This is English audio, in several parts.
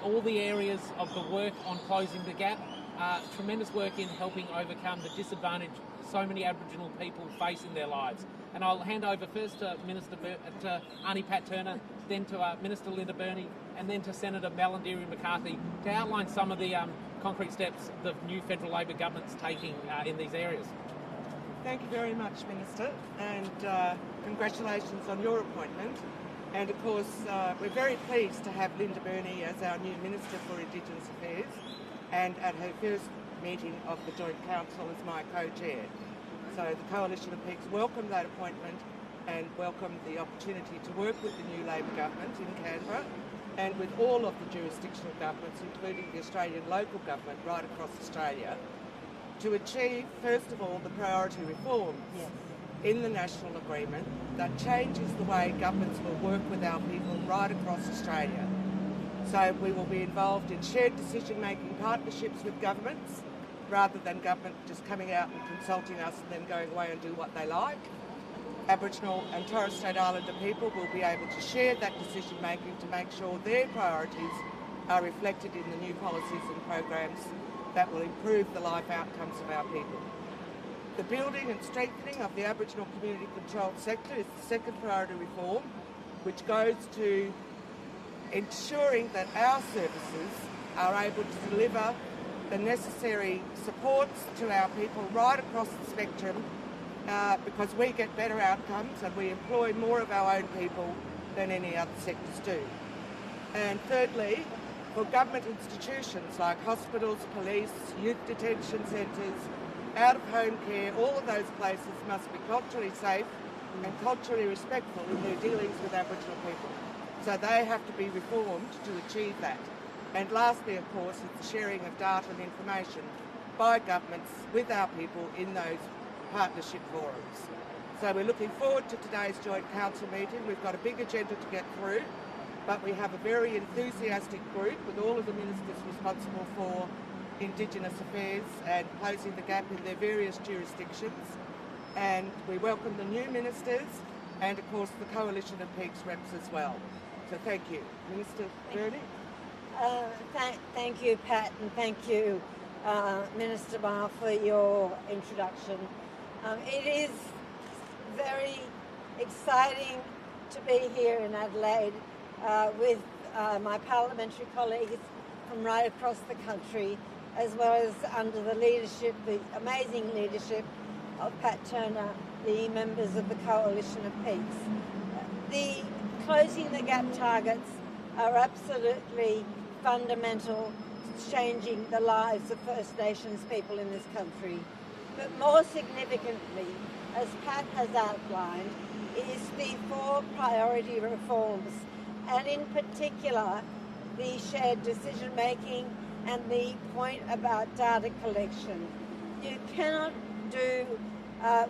all the areas of the work on closing the gap. Tremendous work in helping overcome the disadvantage so many Aboriginal people face in their lives. And I'll hand over first to Auntie Pat Turner, then to Minister Linda Burney, and then to Senator Ballandeary McCarthy to outline some of the concrete steps the new federal Labor government's taking in these areas. Thank you very much, Minister, and congratulations on your appointment. And of course, we're very pleased to have Linda Burney as our new Minister for Indigenous Affairs, and at her first meeting of the Joint Council as my co-chair. So the Coalition of Peaks welcome that appointment and welcome the opportunity to work with the new Labor government in Canberra and with all of the jurisdictional governments, including the Australian local government right across Australia, to achieve, first of all, the priority reforms in the national agreement that changes the way governments will work with our people right across Australia. So we will be involved in shared decision-making partnerships with governments, rather than government just coming out and consulting us and then going away and do what they like. Aboriginal and Torres Strait Islander people will be able to share that decision-making to make sure their priorities are reflected in the new policies and programs that will improve the life outcomes of our people. The building and strengthening of the Aboriginal community-controlled sector is the second priority reform, which goes to ensuring that our services are able to deliver the necessary supports to our people right across the spectrum, because we get better outcomes and we employ more of our own people than any other sectors do. And thirdly, for government institutions like hospitals, police, youth detention centres, out-of-home care, all of those places must be culturally safe and culturally respectful in their dealings with Aboriginal people. So they have to be reformed to achieve that. And lastly, of course, is the sharing of data and information by governments with our people in those partnership forums. So we're looking forward to today's Joint Council meeting. We've got a big agenda to get through, but we have a very enthusiastic group with all of the ministers responsible for Indigenous affairs and closing the gap in their various jurisdictions. And we welcome the new ministers and, of course, the Coalition of Peaks reps as well. So thank you. Minister Burney? Thank you, Pat, and thank you, Minister Barr, for your introduction. It is very exciting to be here in Adelaide with my parliamentary colleagues from right across the country, as well as under the leadership, the amazing leadership of Pat Turner, the members of the Coalition of Peaks. The closing the gap targets are absolutely fundamental to changing the lives of First Nations people in this country. But more significantly, as Pat has outlined, is the 4 priority reforms, and in particular, the shared decision-making and the point about data collection. You cannot do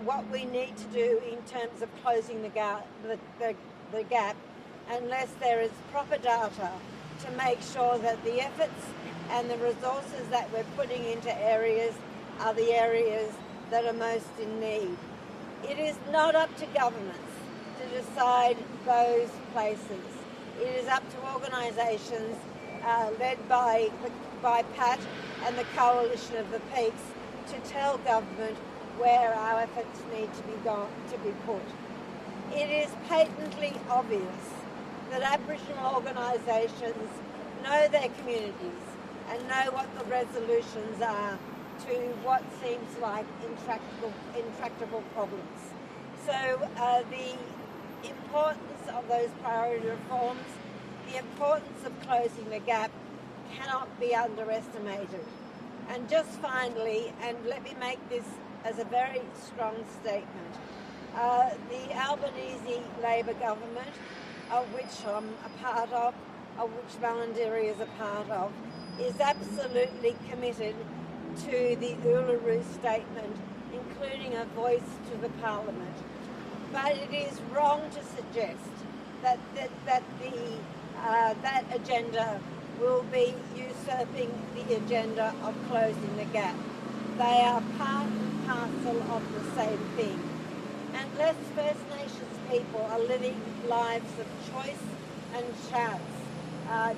what we need to do in terms of closing the gap unless there is proper data to make sure that the efforts and the resources that we're putting into areas are the areas that are most in need. It is not up to governments to decide those places. It is up to organisations led by Pat and the Coalition of the Peaks to tell government where our efforts need to be put. It is patently obvious that Aboriginal organisations know their communities and know what the resolutions are to what seems like intractable problems. So the importance of those priority reforms, the importance of closing the gap cannot be underestimated. And just finally, and let me make this as a very strong statement, the Albanese Labor government, of which I'm a part of which Ballandeary is a part of, is absolutely committed to the Uluru Statement, including a voice to the Parliament. But it is wrong to suggest that that agenda will be usurping the agenda of closing the gap. They are part and parcel of the same thing. Unless First Nations people are living lives of choice and chance,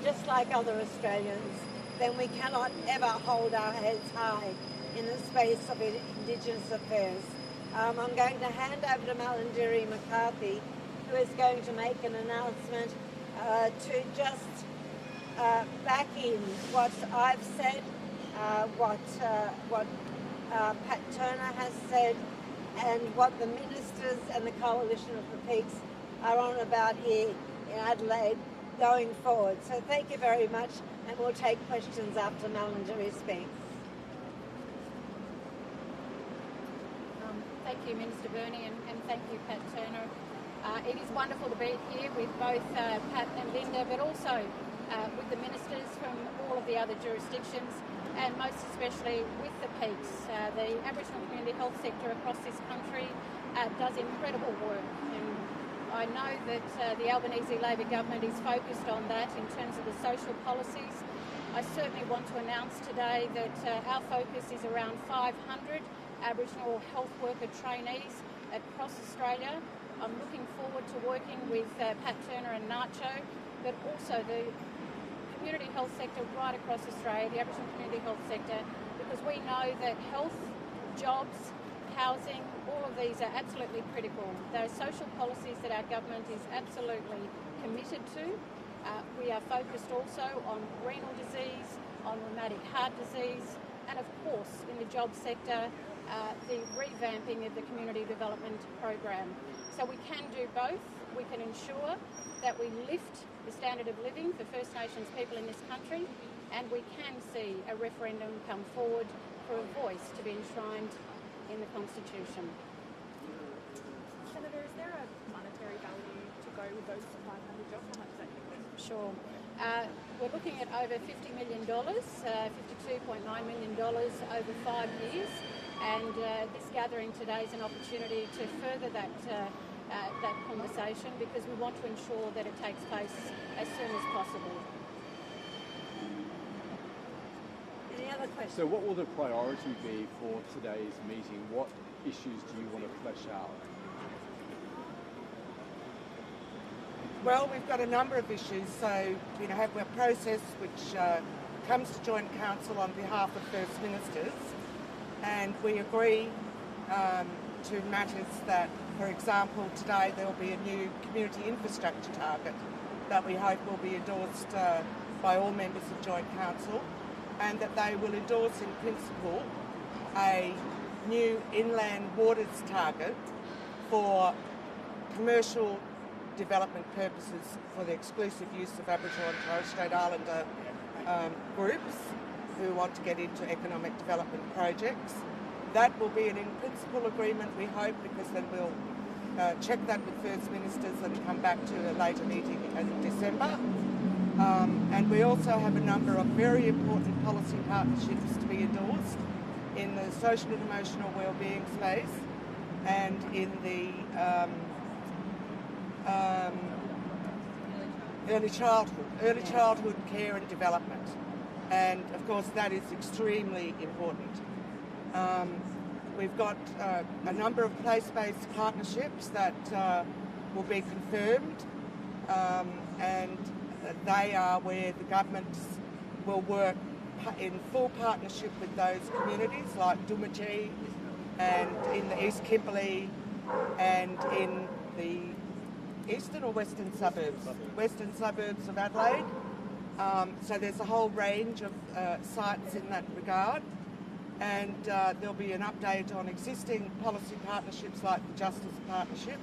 just like other Australians, then we cannot ever hold our heads high in the space of Indigenous affairs. I'm going to hand over to Malandiri McCarthy, who is going to make an announcement to just back in what I've said, what Pat Turner has said, and what the ministers and the Coalition of the Peaks are on about here in Adelaide going forward. So thank you very much, and we'll take questions after Malandiri speaks. Thank you, Minister Burney, and thank you, Pat Turner. It is wonderful to be here with both Pat and Linda, but also with the ministers from all of the other jurisdictions, and most especially with the Peaks. The Aboriginal community health sector across this country does incredible work, and I know that the Albanese Labor government is focused on that in terms of the social policies. I certainly want to announce today that our focus is around 500 Aboriginal health worker trainees across Australia. I'm looking forward to working with Pat Turner and Nacho, but also the community health sector right across Australia, the Aboriginal community health sector, because we know that health, jobs, housing, all of these are absolutely critical. There are social policies that our government is absolutely committed to. We are focused also on renal disease, on rheumatic heart disease, and of course in the job sector, the revamping of the community development program. So we can do both. We can ensure that we lift the standard of living for First Nations people in this country, and we can see a referendum come forward for a voice to be enshrined in the Constitution. Senator, is there a monetary value to go with those 500 jobs? How much does that give them? Sure. We're looking at over $50 million, $52.9 million over 5 years, and this gathering today is an opportunity to further that conversation, because we want to ensure that it takes place as soon as possible. Any other questions? So what will the priority be for today's meeting? What issues do you want to flesh out? Well, we've got a number of issues. So we have a process which comes to Joint Council on behalf of First Ministers, and we agree to matters that, for example, today there will be a new community infrastructure target that we hope will be endorsed by all members of Joint Council, and that they will endorse in principle a new inland waters target for commercial development purposes for the exclusive use of Aboriginal and Torres Strait Islander groups who want to get into economic development projects. That will be an in-principle agreement, we hope, because then we'll check that with First Ministers and come back to a later meeting in December. And we also have a number of very important policy partnerships to be endorsed in the social and emotional wellbeing space and in the early childhood care and development. And of course that is extremely important. We've got a number of place-based partnerships that will be confirmed, and they are where the governments will work in full partnership with those communities like Dumaji and in the East Kimberley and in the eastern or western suburbs? Western suburbs of Adelaide. So there's a whole range of sites in that regard, and there'll be an update on existing policy partnerships like the Justice Partnership.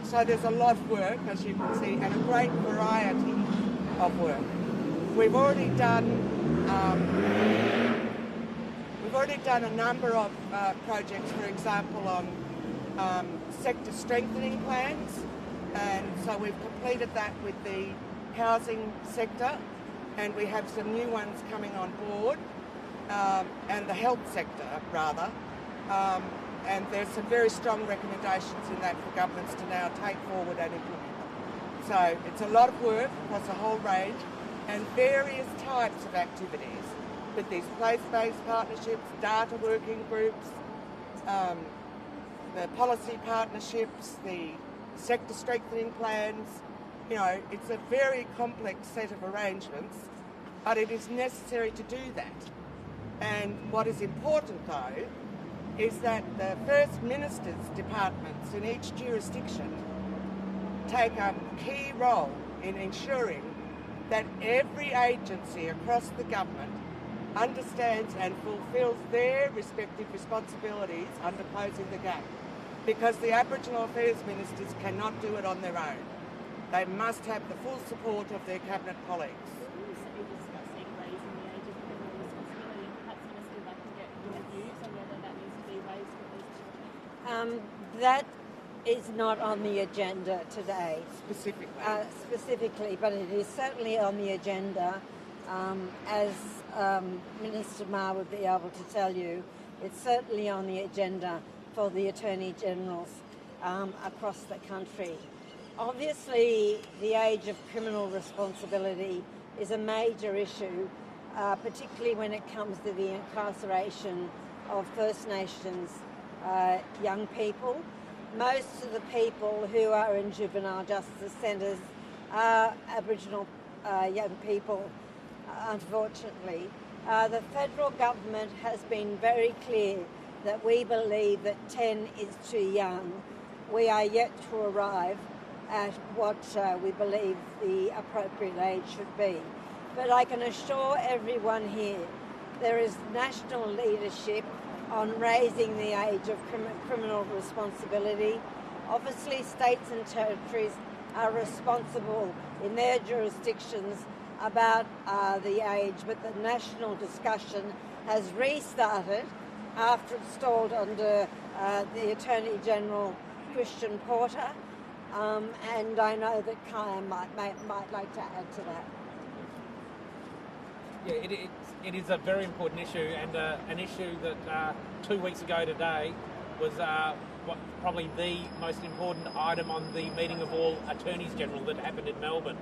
So there's a lot of work, as you can see, and a great variety of work. We've already done a number of projects, for example, on sector strengthening plans, and so we've completed that with the housing sector, and we have some new ones coming on board, and the health sector rather, and there's some very strong recommendations in that for governments to now take forward and implement. So it's a lot of work across a whole range and various types of activities with these place-based partnerships, data working groups, the policy partnerships, the sector strengthening plans, You know, it's a very complex set of arrangements, but it is necessary to do that. And what is important, though, is that the First Minister's departments in each jurisdiction take a key role in ensuring that every agency across the government understands and fulfills their respective responsibilities under Closing the Gap, because the Aboriginal Affairs Ministers cannot do it on their own. They must have the full support of their Cabinet colleagues. Will you be discussing raising the age of criminal responsibility, and perhaps, Minister, if I can get your views on whether that needs to be raised for these children? That is not on the agenda today. Specifically. But it is certainly on the agenda. As Minister Ma would be able to tell you, it's certainly on the agenda for the Attorney Generals across the country. Obviously, the age of criminal responsibility is a major issue, particularly when it comes to the incarceration of First Nations young people. Most of the people who are in juvenile justice centres are Aboriginal young people, unfortunately. The federal government has been very clear that we believe that 10 is too young. We are yet to arrive at what we believe the appropriate age should be. But I can assure everyone here, there is national leadership on raising the age of criminal responsibility. Obviously, states and territories are responsible in their jurisdictions about the age, but the national discussion has restarted after it stalled under the Attorney General, Christian Porter, and I know that Kaya might like to add to that. Yeah, it is a very important issue, and an issue that 2 weeks ago today was probably the most important item on the meeting of all Attorneys General that happened in Melbourne.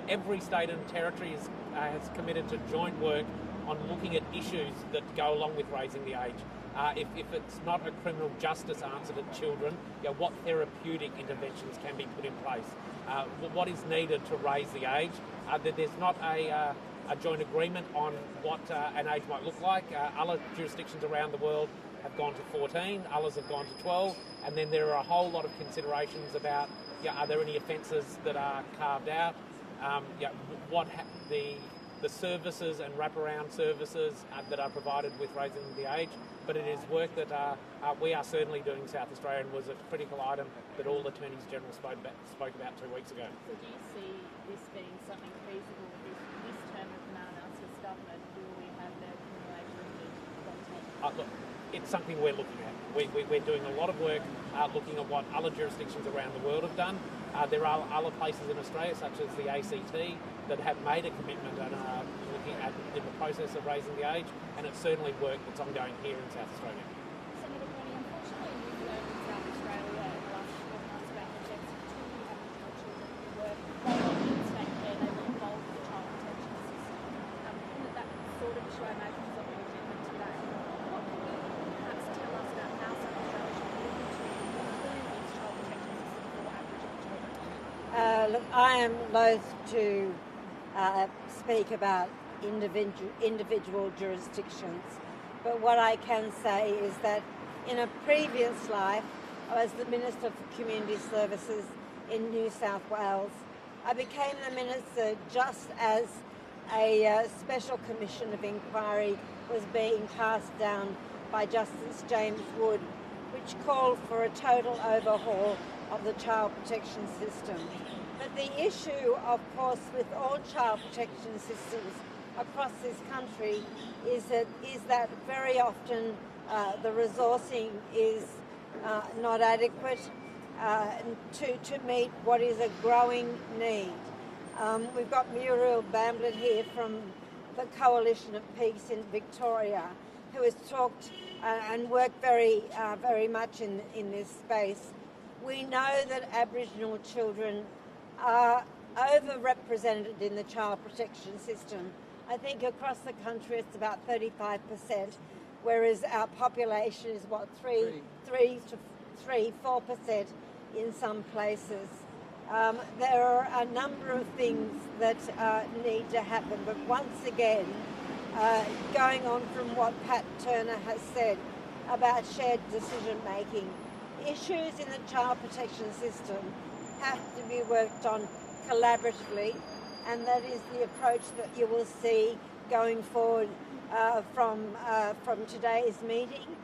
Every state and territory has committed to joint work on looking at issues that go along with raising the age. If it's not a criminal justice answer to children, what therapeutic interventions can be put in place? What is needed to raise the age? There's not a joint agreement on what an age might look like. Other jurisdictions around the world have gone to 14, others have gone to 12, and then there are a whole lot of considerations about, are there any offences that are carved out? The services and wraparound services that are provided with raising the age, but it is work that we are certainly doing in South Australia, and was a critical item that all Attorneys General spoke about 2 weeks ago. So do you see this being something feasible this term of Nana's government? Will we have the criminal age lifted? Look, it's something we're looking at. We're doing a lot of work looking at what other jurisdictions around the world have done. There are other places in Australia, such as the ACT, that have made a commitment and are looking at in the process of raising the age, and it's certainly work that's ongoing here in South Australia. Senator Burney, unfortunately we've learned in South Australia in the last 12 months about the deaths of 2 Aboriginal children who were while on in-state care, they were involved with the child protection system. That sort of issue I imagine is on the agenda today. What can you perhaps tell us about how South Australia should be able to improve its child protection system for Aboriginal children? Look, I am loath to speak about individual jurisdictions, but what I can say is that in a previous life, I was the Minister for Community Services in New South Wales. I became the Minister just as a special commission of inquiry was being cast down by Justice James Wood, which called for a total overhaul of the child protection system. But the issue, of course, with all child protection systems across this country is that very often the resourcing is not adequate to meet what is a growing need. We've got Muriel Bamblett here from the Coalition of Peace in Victoria, who has talked and worked very much in this space. We know that Aboriginal children are overrepresented in the child protection system. I think across the country it's about 35%, whereas our population is 4% in some places. There are a number of things that need to happen, but once again, going on from what Pat Turner has said about shared decision making, issues in the child protection system have to be worked on collaboratively, and that is the approach that you will see going forward from today's meeting,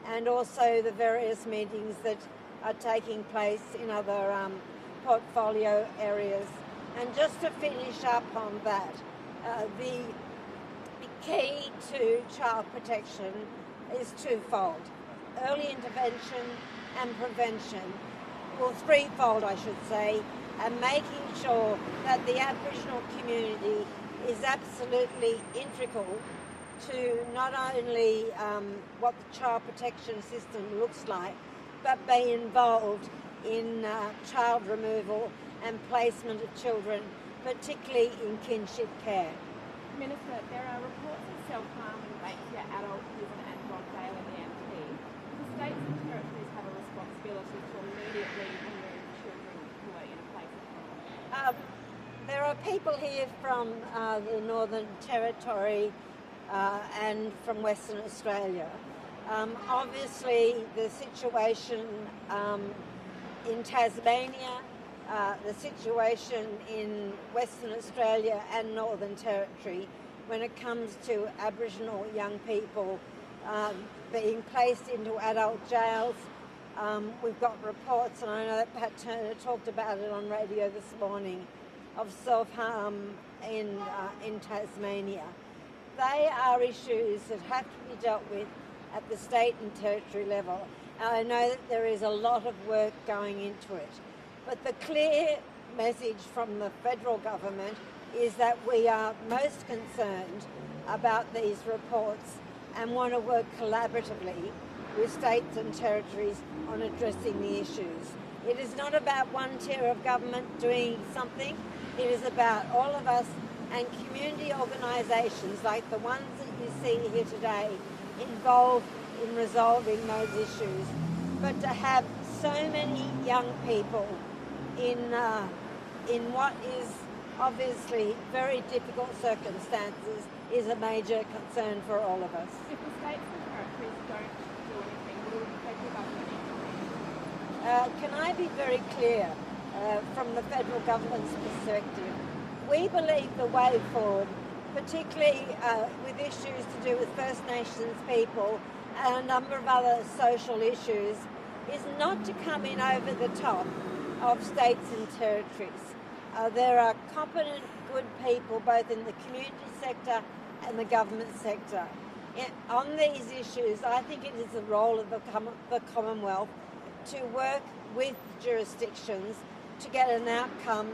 and also the various meetings that are taking place in other portfolio areas. And just to finish up on that, the key to child protection is twofold: early intervention and prevention. Well, threefold, I should say, and making sure that the Aboriginal community is absolutely integral to not only what the child protection system looks like, but be involved in child removal and placement of children, particularly in kinship care. Minister, there are reports of self-harm in Banksia Adult Prison and Rockdale in the MP. The states and territories have a responsibility to immediately remove children who are in a place of harm. There are people here from the Northern Territory and from Western Australia. Obviously, the situation in Tasmania, the situation in Western Australia and Northern Territory when it comes to Aboriginal young people being placed into adult jails. We've got reports, and I know that Pat Turner talked about it on radio this morning, of self-harm in Tasmania. They are issues that have to be dealt with at the state and territory level. And I know that there is a lot of work going into it. But the clear message from the federal government is that we are most concerned about these reports and want to work collaboratively with states and territories on addressing the issues. It is not about one tier of government doing something. It is about all of us and community organisations like the ones that you see here today involved in resolving those issues. But to have so many young people in what is obviously very difficult circumstances is a major concern for all of us. If the states and territories don't do anything, will the federal government intervene? Can I be very clear from the federal government's perspective? We believe the way forward, particularly with issues to do with First Nations people and a number of other social issues, is not to come in over the top of states and territories. There are competent, good people both in the community sector and the government sector. On these issues, I think it is the role of the Commonwealth to work with jurisdictions to get an outcome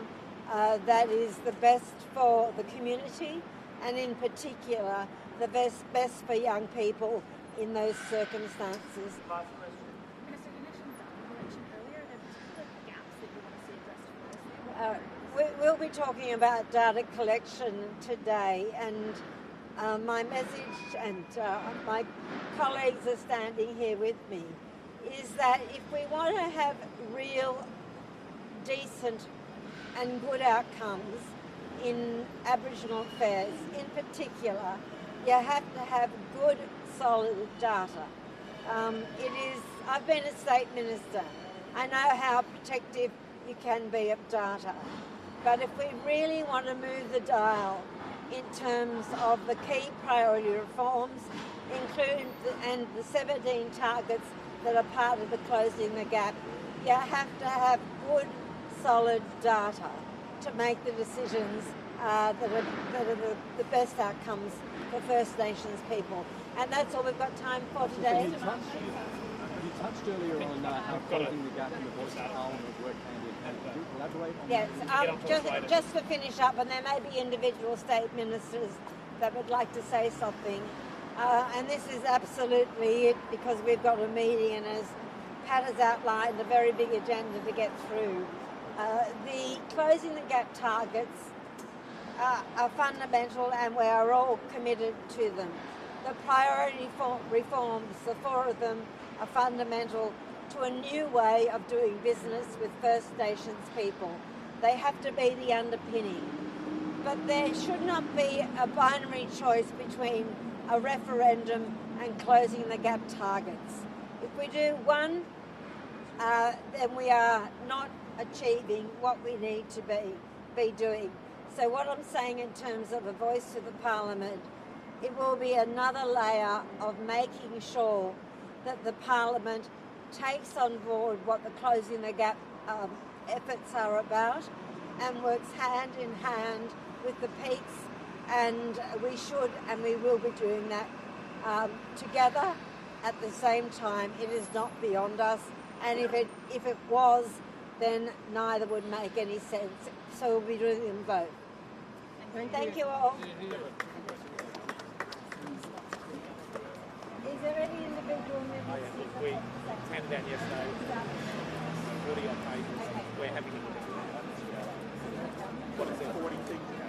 that is the best for the community, and in particular the best for young people in those circumstances. Minister, you mentioned data collection earlier. Are there particular gaps that you want to see addressed first? We'll be talking about data collection today, and my message, and my colleagues are standing here with me, is that if we want to have real, decent and good outcomes in Aboriginal affairs, in particular, you have to have good, solid data. I've been a state minister. I know how protective you can be of data. But if we really want to move the dial in terms of the key priority reforms, including the 17 targets that are part of the Closing the Gap, you have to have good, solid data to make the decisions that are the best outcomes for First Nations people. And that's all we've got time for today. You touched earlier on how Closing the Gap and the Voice of Parliament have worked hand in hand. Could you elaborate on that? Yes, just to finish up, and there may be individual state ministers that would like to say something. And this is absolutely it, because we've got a meeting, and as Pat has outlined, a very big agenda to get through. The Closing the Gap targets are fundamental, and we are all committed to them. The priority reforms, the 4 of them, are fundamental to a new way of doing business with First Nations people. They have to be the underpinning. But there should not be a binary choice between a referendum and closing the gap targets. If we do one, then we are not achieving what we need to be doing. So what I'm saying in terms of a voice to the Parliament, it will be another layer of making sure that the Parliament takes on board what the Closing the Gap efforts are about and works hand in hand with the peaks, and we should and we will be doing that together at the same time. It is not beyond us, and if it was, then neither would make any sense. So we'll be doing them both. Thank you all. Is there any individual members? We handed out yesterday 40 odd pages. We're having what is it, 40 things?